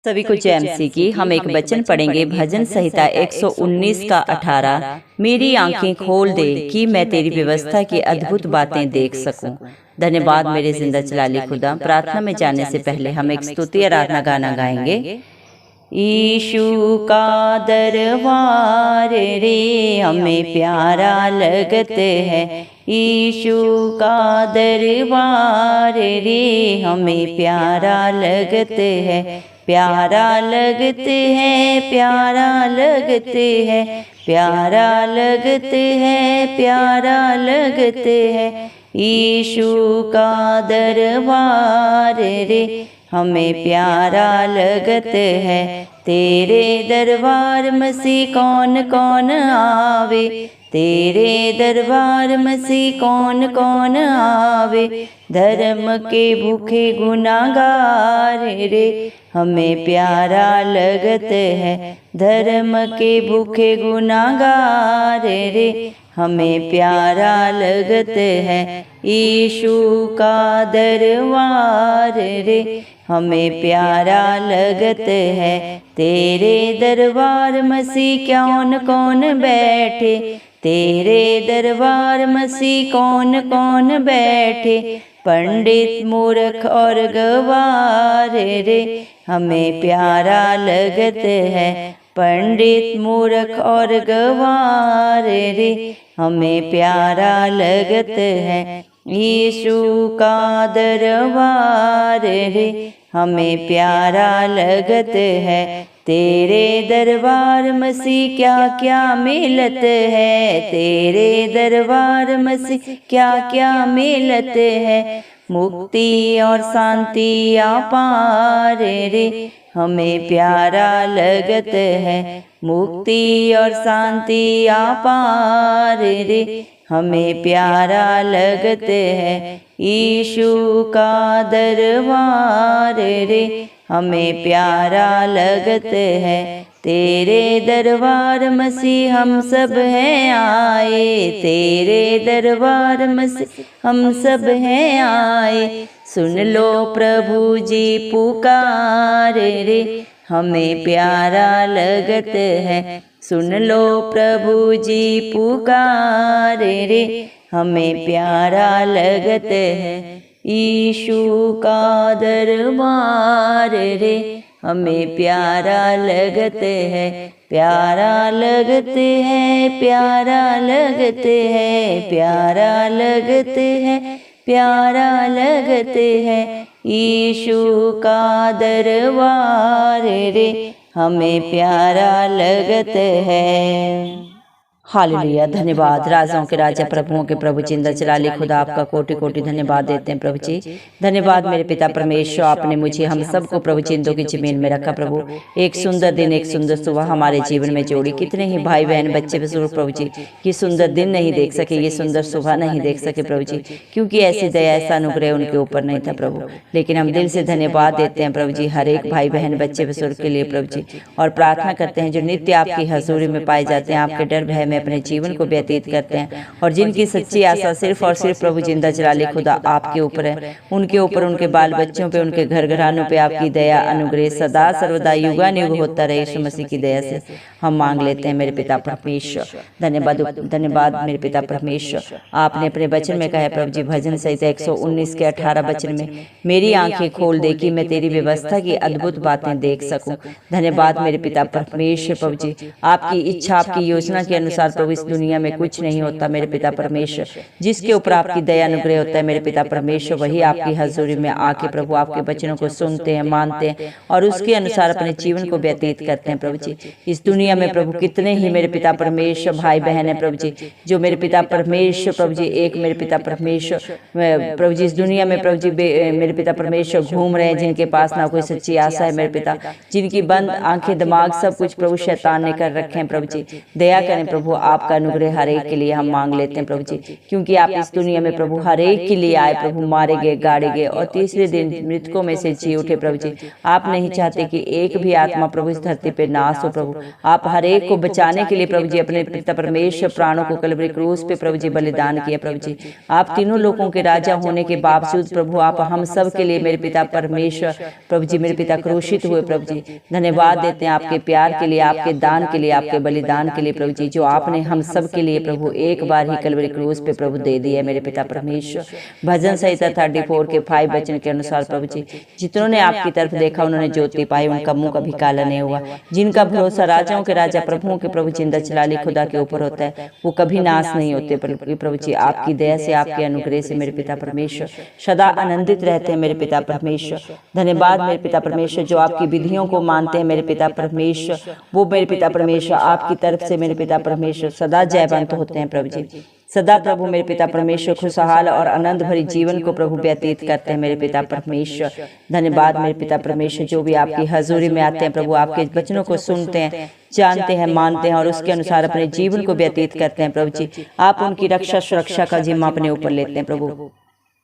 सभी को जय मसीह की। हम एक वचन पढ़ेंगे भजन संहिता 119 का 18। मेरी आंखें खोल दे कि मैं तेरी व्यवस्था की अद्भुत बातें देख सकूं। धन्यवाद मेरे जिंदा चलाली खुदा। प्रार्थना में जाने से पहले हम एक स्तुति आराधना गाना गाएंगे। यीशु का दरबार रे हमें प्यारा लगते है। यीशु का दरबार रे हमें प्यारा लगते है। प्यारा लगते हैं, प्यारा लगते हैं, प्यारा लगते हैं, प्यारा लगते हैं। यीशु का दरबार रे हमें प्यारा लगते है। तेरे दरबार मसीह कौन कौन आवे, तेरे दरबार मसीह कौन कौन आवे। धर्म के भूखे गुनाहगार रे हमें प्यारा लगते है। धर्म के भूखे गुनाहगार रे हमें प्यारा लगते है। यीशु का दरबार रे हमें प्यारा लगते है। तेरे दरबार मसीह कौन कौन बैठे, तेरे दरबार मसीह कौन कौन बैठे। पंडित मूर्ख और गवार रे हमें प्यारा लगते है। पंडित मूर्ख और गवार रे हमें प्यारा लगते है। यीशु का दरबार रे हमें प्यारा लगते है। तेरे दरबार मसीह क्या क्या मिलत है, तेरे दरबार मसीह क्या क्या मिलत है। मुक्ति और शांति अपार रे हमें प्यारा लगते है। मुक्ति और शांति अपार रे हमें प्यारा लगते है। यीशु का दरबार रे हमें प्यारा लगते है। तेरे दरबार मसीह हम सब हैं आए, तेरे दरबार मसीह हम सब हैं आए। सुन लो प्रभु जी पुकार रे हमें प्यारा लगते है। सुन लो प्रभु जी पुकार रे हमें प्यारा लगते है। यीशु का दरबार रे हमें प्यारा लगते है। प्यारा लगते हैं, प्यारा लगते हैं, प्यारा लगते हैं, प्यारा लगते हैं। यीशु का दरबार रे हमें प्यारा लगते हैं। हालेलुया। धन्यवाद राजाओं के राजा प्रभुओं के प्रभु जिंदा चलाली खुदा, आपका कोटि कोटि धन्यवाद देते हैं प्रभु जी। धन्यवाद मेरे पिता परमेश्वर, आपने मुझे हम सबको प्रभु जिंदों की जमीन में रखा प्रभु। एक सुंदर दिन, एक सुंदर सुबह हमारे जीवन में जोड़ी। कितने ही भाई बहन बच्चे बुजुर्ग प्रभु जी ये सुंदर दिन नहीं देख सके, ये सुंदर सुबह नहीं देख सके प्रभु जी, क्योंकि ऐसी दया ऐसा अनुग्रह उनके ऊपर नहीं था प्रभु। लेकिन हम दिल से धन्यवाद देते हैं प्रभु जी हर एक भाई बहन बच्चे बुजुर्ग के लिए प्रभु जी, और प्रार्थना करते हैं जो नित्य आपकी हजूरी में पाए जाते हैं, आपके डर भय में अपने जीवन को व्यतीत करते हैं, और जिनकी सच्ची आशा सिर्फ और सिर्फ प्रभु जिंदा जलाली खुदा आपके ऊपर है, उनके ऊपर, उनके बाल बच्चों पे, उनके घर घरानों पे आपकी दया अनुग्रह सदा सर्वदा युगानुयुग होता रहे। यीशु मसीह की दया से हम मांग लेते हैं मेरे पिता परमेश्वर। धन्यवाद, धन्यवाद मेरे पिता परमेश्वर। आपने अपने वचन में कहा है प्रभु जी भजन संहिता 119 के 18 वचन में, मेरी आंखें खोल दे कि मैं तेरी व्यवस्था की अद्भुत बातें देख सकूं। धन्यवाद मेरे पिता परमेश्वर प्रभु जी, आपकी इच्छा आपकी योजना के अनुसार प्रभु इस दुनिया में कुछ नहीं होता मेरे पिता परमेश्वर। जिसके ऊपर आपकी दया अनुग्रह होता है मेरे पिता परमेश्वर, वही आपकी हजूरी में आके प्रभु आपके वचनों को सुनते हैं, मानते हैं, और उसके अनुसार अपने जीवन को व्यतीत करते हैं प्रभु जी। इस दुनिया में प्रभु कितने ही मेरे पिता परमेश्वर भाई बहन है प्रभु जी, जो मेरे पिता परमेश्वर प्रभु जी एक मेरे पिता परमेश्वर प्रभु जी इस दुनिया में प्रभु जी मेरे पिता परमेश्वर घूम रहे हैं, जिनके पास ना कोई सच्ची आशा है मेरे पिता, जिनकी बंद आंखें दिमाग सब कुछ प्रभु शैतान ने कर रखे हैं प्रभु जी। दया करें प्रभु, आपका अनुग्रह हर एक के लिए हम मांग लेते हैं प्रभु जी, क्योंकि आप इस दुनिया में प्रभु हर एक के लिए आए प्रभु, मारे गए, गाड़े गए और तीसरे दिन मृतकों में से जी उठे प्रभु जी। आप नहीं चाहते कि एक भी आत्मा प्रभु इस धरती पे नाश हो प्रभु। आप हर एक को बचाने के लिए प्रभु जी अपने पिता परमेश्वर प्राणों को कलवरी क्रूस पे प्रभु जी बलिदान किया प्रभु जी। आप तीनों लोगों के राजा होने के बावजूद प्रभु आप हम सब के लिए मेरे पिता परमेश्वर प्रभु जी, मेरे पिता क्रूसित हुए प्रभु जी। धन्यवाद देते हैं आपके प्यार के लिए, आपके दान के लिए, आपके बलिदान के लिए प्रभु जी, जो आपने हम सब के लिए प्रभु एक बार ही कलवरी क्रूस पे प्रभु दे दिया मेरे पिता परमेश्वर। भजन संहिता 34 के 5 वचन के अनुसार प्रभु जी, जितनों ने आपकी तरफ देखा उन्होंने ज्योति पाई, उनका मुंह कभी काला नहीं हुआ। जिनका भरोसा राजाओं के राजा प्रभुओं के प्रभु जिंदा जलाली खुदा के ऊपर होता है, वो कभी नाश नहीं होते प्रभु जी। आपकी दया से, आपके अनुग्रह से मेरे पिता परमेश्वर सदा आनंदित रहते हैं मेरे पिता परमेश्वर। धन्यवाद मेरे पिता परमेश्वर, जो आपकी विधियों को मानते हैं मेरे पिता परमेश्वर, वो मेरे पिता परमेश्वर आपकी तरफ से मेरे पिता परमेश्वर सदा जयवंत होते हैं प्रभु जी। सदा प्रभु मेरे पिता परमेश्वर खुशहाल और आनंद भरी जीवन को प्रभु व्यतीत करते हैं मेरे पिता परमेश्वर। धन्यवाद मेरे पिता परमेश्वर, जो भी आपकी हजूरी में आते हैं प्रभु, आपके वचनों को सुनते हैं, जानते हैं, मानते हैं और उसके अनुसार अपने जीवन को व्यतीत करते हैं प्रभु जी। आप उनकी रक्षा सुरक्षा का जिम्मा अपने ऊपर लेते हैं प्रभु।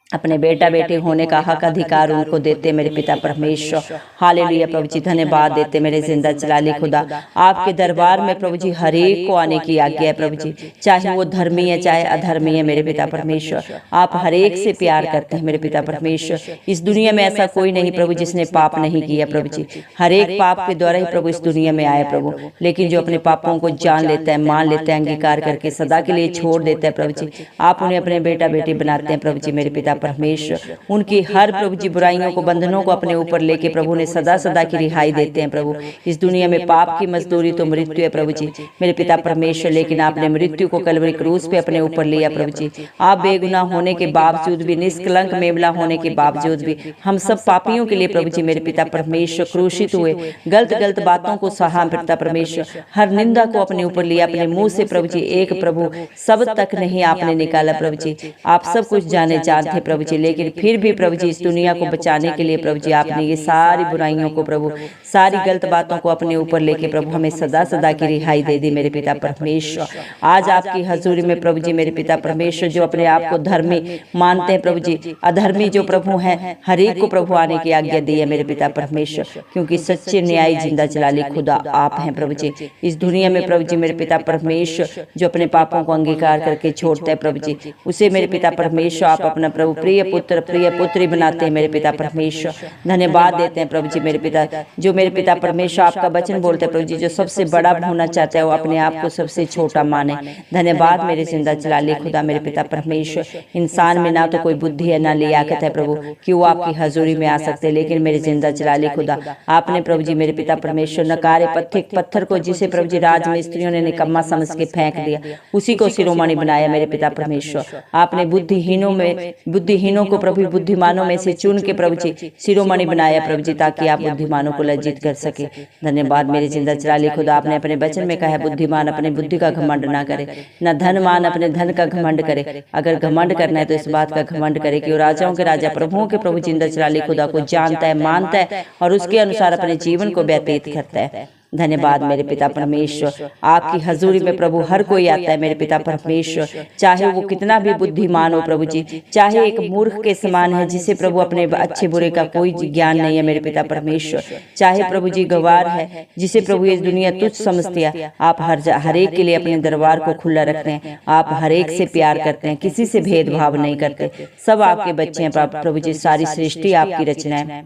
अपने बेटा बेटे होने का हक अधिकार उनको देते मेरे पिता परमेश्वर। हालेलुया प्रभु जी, धन्यवाद देते मेरे जिंदा जलाली खुदा। आपके दरबार में प्रभु जी हर एक को आने की आज्ञा है प्रभु जी, चाहे वो धर्मी है चाहे अधर्मी है मेरे पिता परमेश्वर। आप हर एक से प्यार करते हैं मेरे पिता परमेश्वर। इस दुनिया में ऐसा कोई नहीं प्रभु जिसने पाप नहीं किया प्रभु जी। हर एक पाप के द्वारा ही प्रभु इस दुनिया में आया प्रभु, लेकिन जो अपने पापों को जान लेता है, मान लेता है, अंगीकार करके सदा के लिए छोड़ देता है प्रभु जी, आप उन्हें अपने बेटा बेटी बनाते हैं प्रभु जी मेरे पिता परमेश्वर। उनकी हर प्रभु जी बुराइयों को, बंधनों को अपने ऊपर लेके प्रभु ने सदा सदा की रिहाई देते हैं प्रभु। इस दुनिया में पाप की मजदूरी तो मृत्यु है प्रभु जी मेरे पिता परमेश्वर, लेकिन आपने मृत्यु को कलवरी क्रूस पे अपने ऊपर लिया प्रभु जी। आप बेगुनाह होने के बावजूद भी, निष्कलंक मेमला होने के बावजूद भी हम सब पापियों के लिए प्रभु जी मेरे पिता परमेश्वर क्रूसित हुए। गलत बातों को सहा पिता परमेश्वर, हर निंदा को अपने ऊपर लिया, अपने मुंह से प्रभु जी एक प्रभु सब तक नहीं आपने निकाला प्रभु जी। आप सब कुछ जाने जानते प्रभु जी, लेकिन फिर भी प्रभु जी इस दुनिया को बचाने के लिए प्रभु जी आपने ये सारी बुराइयों को प्रभु, सारी गलत बातों को अपने ऊपर लेके प्रभु हमें सदा सदा की रिहाई दे दी मेरे पिता परमेश्वर। आज आपकी हजूरी में प्रभु जी मेरे पिता परमेश्वर, जो अपने आप को धर्मी मानते हैं प्रभु जी, अधर्मी जो प्रभु हैं, हर एक को प्रभु आने की आज्ञा दी है मेरे पिता परमेश्वर, क्योंकि सच्चे न्यायी जिंदा जलाली खुदा आप हैं प्रभु जी। इस दुनिया में प्रभु जी मेरे पिता परमेश्वर, जो अपने पापों को अंगीकार करके छोड़ता है प्रभु जी, उसे मेरे पिता परमेश्वर आप अपना प्रभु प्रिय पुत्र प्रिय पुत्री बनाते हैं मेरे पिता परमेश्वर। धन्यवाद देते हैं प्रभु जी मेरे पिता, जो मेरे पिता परमेश्वर आपका वचन बोलते हैं प्रभु जी, जो सबसे बड़ा होना चाहता है वो अपने आप को सबसे छोटा माने। धन्यवाद मेरे जिंदा जलाली खुदा मेरे पिता परमेश्वर। इंसान में ना तो कोई बुद्धि है ना लियाकत है प्रभु कि वो आपकी हजूरी में आ सकते हैं, लेकिन मेरे जिंदा जलाली खुदा आपने प्रभु जी मेरे पिता परमेश्वर नकारे पत्थर को, जिसे प्रभु जी राज मिस्त्रियों ने निकम्मा समझ के फेंक दिया, उसी को शिरोमणि बनाया मेरे पिता परमेश्वर। आपने बुद्धिहीनों को प्रभु बुद्धिमानों में से चुन के प्रभु जी शिरोमणि बनाया प्रभु जी, ताकि आप बुद्धिमानों को लज्जित कर सके। धन्यवाद मेरे जिंदा जलाली खुदा, आपने अपने वचन में कहा है बुद्धिमान अपने बुद्धि का घमंड ना करे, न धनवान अपने धन का घमंड करे। अगर घमंड करना है तो इस बात का घमंड करे कि वो राजाओं के राजा प्रभुओं के प्रभु जिंदा जलाली खुदा को जानता है, मानता है और उसके अनुसार अपने जीवन को व्यतीत करता है। धन्यवाद मेरे पिता परमेश्वर। आपकी हजूरी में प्रभु हर कोई आता है मेरे पिता परमेश्वर, चाहे वो कितना भी बुद्धिमान हो प्रभु जी, चाहे एक मूर्ख के समान है जिसे प्रभु अपने अच्छे बुरे का कोई ज्ञान नहीं है मेरे पिता परमेश्वर, चाहे प्रभु जी गवार है जिसे प्रभु इस दुनिया तुच्छ समझती है, आप हर एक के लिए अपने दरबार को खुला रखते हैं। आप हर एक से प्यार करते हैं, किसी से भेदभाव नहीं करते, सब आपके बच्चे हैं प्रभु जी, सारी सृष्टि आपकी रचना है।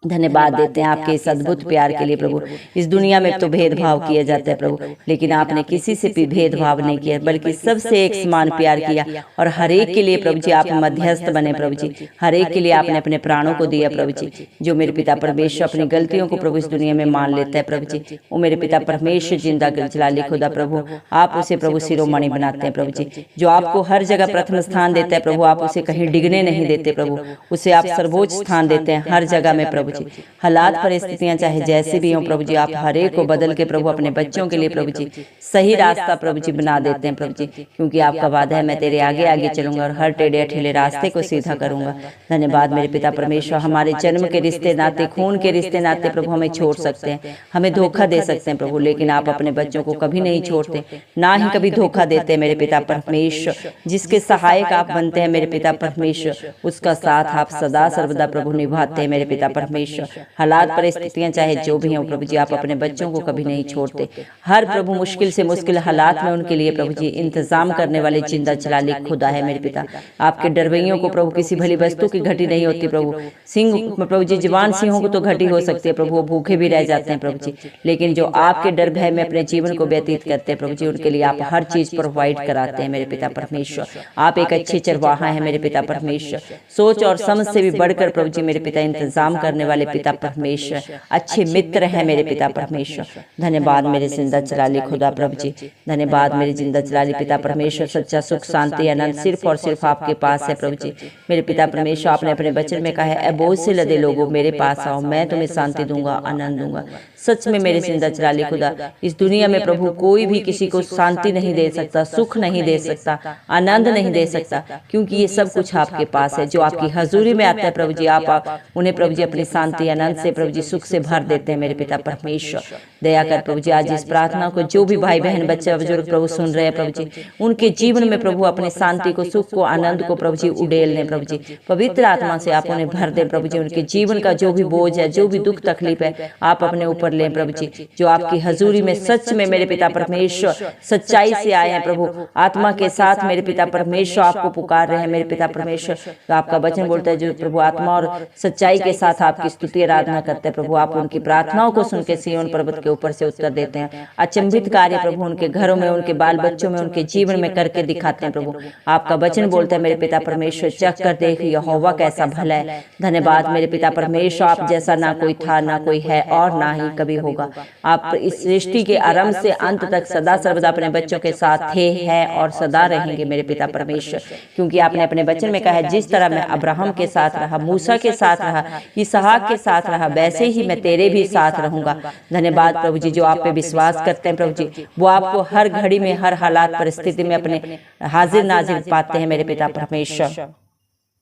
धन्यवाद देते हैं आपके इस अद्भुत प्यार के लिए प्रभु। इस दुनिया में तो भेदभाव किया जाता है प्रभु, लेकिन आपने किसी से भी भेदभाव नहीं किया, बल्कि सबसे एक समान प्यार किया और हर एक के लिए प्रभु जी आप मध्यस्थ बने प्रभु जी। हर एक के लिए आपने अपने प्राणों को दिया प्रभु जी। जो मेरे पिता परमेश्वर अपनी गलतियों को प्रभु इस दुनिया में मान लेता है प्रभु जी, वो मेरे पिता परमेश्वर जिंदा जलाली खुदा प्रभु आप उसे प्रभु शिरोमणि बनाते हैं प्रभु जी। जो आपको हर जगह प्रथम स्थान देता है प्रभु, आप उसे कहीं डिगने नहीं देते प्रभु, उसे आप सर्वोच्च स्थान देते हैं हर जगह में प्रभु जी। हालात परिस्थितियां चाहे जैसे भी हों प्रभु जी, आप हर एक को बदल के प्रभु अपने बच्चों के लिए प्रभु जी सही रास्ता प्रभु जी बना देते हैं प्रभु जी, क्योंकि आपका वादा है मैं तेरे आगे आगे चलूंगा और हर टेढ़े अठेले रास्ते को सीधा करूंगा। धन्यवाद मेरे पिता परमेश्वर। हमारे जन्म के रिश्ते नाते, खून के रिश्ते नाते प्रभु हमें छोड़ सकते हैं, हमें धोखा दे सकते हैं प्रभु, लेकिन आप अपने बच्चों को कभी नहीं छोड़ते, ना ही कभी धोखा देते मेरे पिता परमेश्वर। जिसके सहायक आप बनते हैं मेरे पिता परमेश्वर, उसका साथ आप सदा सर्वदा प्रभु निभाते हैं मेरे पिता परमेश्वर। हालात परिस्थितियां चाहे जो भी हों प्रभु जी, आप अपने बच्चों को कभी नहीं छोड़ते। हर प्रभु मुश्किल से मुश्किल हालात में उनके लिए प्रभु जी इंतजाम करने वाले जिंदा चलाली खुदा है मेरे पिता। आपके डरवैयों को प्रभु किसी भली वस्तु की घटी नहीं होती प्रभु। सिंह प्रभु जी, जवान सिंहों को तो घटी हो सकती है प्रभु, वो भूखे भी रह जाते हैं प्रभु जी, लेकिन जो आपके डर भय में अपने जीवन को व्यतीत करते हैं प्रभु जी, उनके लिए आप हर चीज प्रोवाइड कराते हैं मेरे पिता परमेश्वर। आप एक अच्छे चरवाहा है मेरे पिता परमेश्वर, सोच और समझ से भी बढ़कर प्रभु जी मेरे पिता इंतजाम करने वाले पिता परमेश्वर, अच्छे मित्र हैं मेरे पिता परमेश्वर। धन्यवाद मेरे जिंदा चलाली खुदा प्रभु जी, धन्यवाद मेरे जिंदा चलाली पिता परमेश्वर। सच्चा सुख शांति आनंद सिर्फ और सिर्फ आपके पास है प्रभु जी मेरे पिता परमेश्वर। आपने अपने वचन में कहा है, बोझ से लदे लोगों मेरे पास आओ, मैं तुम्हें शांति दूंगा, आनंद दूंगा। सच में मेरे जिंदा चलाली खुदा, इस दुनिया में प्रभु कोई भी किसी को शांति नहीं दे सकता, सुख नहीं दे सकता, आनंद नहीं दे सकता, क्योंकि ये सब कुछ आपके पास है। जो आपकी हजूरी में आता है प्रभु जी, आप उन्हें प्रभु जी अपनी शांति आनंद से प्रभु जी सुख से भर देते हैं मेरे पिता परमेश्वर। दया कर प्रभु जी, आज इस प्रार्थना को जो भी भाई बहन बच्चे बुजुर्ग प्रभु सुन रहे हैं प्रभु जी, उनके जीवन में प्रभु अपनी शांति को, सुख को, आनंद को प्रभु जी उड़ेल लें प्रभु जी। पवित्र आत्मा से आप उन्हें भर दें प्रभु जी। उनके जीवन का जो भी बोझ है, जो भी दुख तकलीफ है, आप अपने ऊपर लें प्रभु जी। जो आपकी हजूरी में सच में मेरे पिता परमेश्वर सच्चाई से आए हैं प्रभु, आत्मा के साथ मेरे पिता परमेश्वर आपको पुकार रहे हैं मेरे पिता परमेश्वर। तो आपका वचन बोलता है, जो प्रभु आत्मा और सच्चाई के साथ आपकी स्तुति आराधना करते हैं प्रभु, आप उनकी प्रार्थनाओं को सुन के सिय्योन पर्वत के ऊपर से उत्तर देते हैं। अचंभित कार्य प्रभु उनके घरों में, उनके बाल बच्चों में, उनके जीवन में करके दिखाते हैं प्रभु। आपका वचन बोलता है मेरे पिता परमेश्वर, चख कर देख यहोवा कैसा भला है। धन्यवाद मेरे पिता परमेश्वर, आप जैसा ना कोई था, ना कोई है और ना ही कभी होगा। आप इस सृष्टि के आरंभ से अंत तक सदा सर्वदा अपने बच्चों के साथ थे, हैं और सदा रहेंगे मेरे पिता परमेश्वर, क्योंकि आपने अपने वचन में कहा है, जिस तरह मैं अब्राहम के साथ रहा, मूसा के साथ रहा, इसहाक के साथ रहा, वैसे ही मैं तेरे भी साथ रहूंगा। धन्यवाद प्रभु जी, जो आप पे विश्वास करते हैं प्रभु जी, वो आपको हर घड़ी में, हर हालात परिस्थिति में अपने हाजिर नाजिर पाते हैं मेरे पिता परमेश्वर।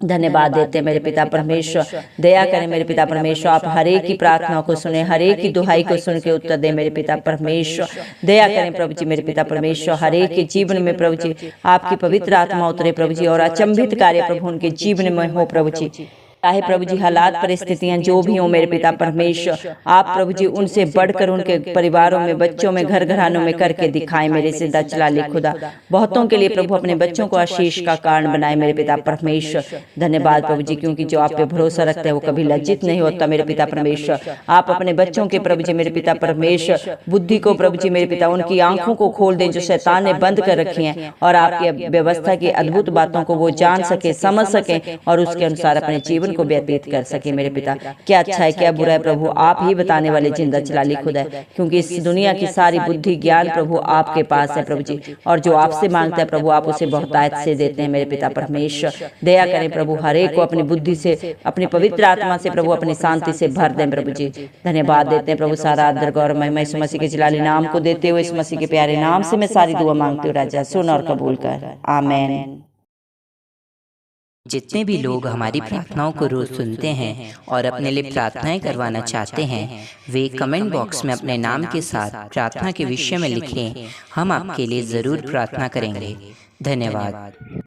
धन्यवाद देते हैं मेरे पिता परमेश्वर। दया करें मेरे पिता परमेश्वर, आप हर एक की प्रार्थना को सुने, हर एक की दुहाई को सुन के उत्तर दें मेरे पिता परमेश्वर। दया करें प्रभु जी मेरे पिता परमेश्वर, हर एक के जीवन में प्रभु जी आपकी पवित्र आत्मा उतरे प्रभु जी, और अचंभित कार्य प्रभु उनके जीवन में हो प्रभु जी। चाहे प्रभु जी हालात परिस्थितियां जो भी हो मेरे पिता परमेश्वर, आप प्रभु जी उनसे बढ़कर उनके परिवारों में, बच्चों में, घर घरानों में करके दिखाएं मेरे जिंदा चलाली खुदा। बहुतों के लिए प्रभु अपने बच्चों को आशीष का कारण बनाए मेरे पिता परमेश्वर। धन्यवाद प्रभु जी, क्योंकि जो आप पे भरोसा रखते हैं वो कभी लज्जित नहीं होता मेरे पिता परमेश्वर। आप अपने बच्चों के प्रभु जी मेरे पिता परमेश्वर बुद्धि को प्रभु जी मेरे पिता, उनकी आंखों को खोल दें जो शैतान ने बंद कर रखी हैं, और आपकी व्यवस्था की अद्भुत बातों को वो जान सके, समझ सके और उसके अनुसार अपने जीवन को व्यतीत कर सके मेरे पिता। क्या अच्छा है, क्या बुरा है प्रभु, आप ही बताने वाले जिंदा चलाली खुदा है, क्योंकि इस दुनिया की सारी बुद्धि ज्ञान प्रभु आपके पास है प्रभु जी, और जो आपसे मांगता है प्रभु आप उसे बहुतायत से देते हैं मेरे पिता परमेश्वर। दया करें प्रभु, हर एक को अपनी बुद्धि से, अपनी पवित्र आत्मा से प्रभु अपनी शांति से भर दें प्रभु जी। धन्यवाद देते हैं प्रभु, सारा आदर गौरव महिमा यीशु मसीह के जलाली नाम को देते हुए, इस मसीह के प्यारे नाम से मैं सारी दुआ मांगती हूँ राजा, सुन और कबूल कर, आमीन। जितने भी लोग हमारी प्रार्थनाओं को रोज सुनते हैं और अपने लिए प्रार्थनाएं करवाना चाहते हैं, वे कमेंट बॉक्स में अपने नाम के साथ प्रार्थना के विषय में लिखें। हम आपके लिए ज़रूर प्रार्थना करेंगे। धन्यवाद।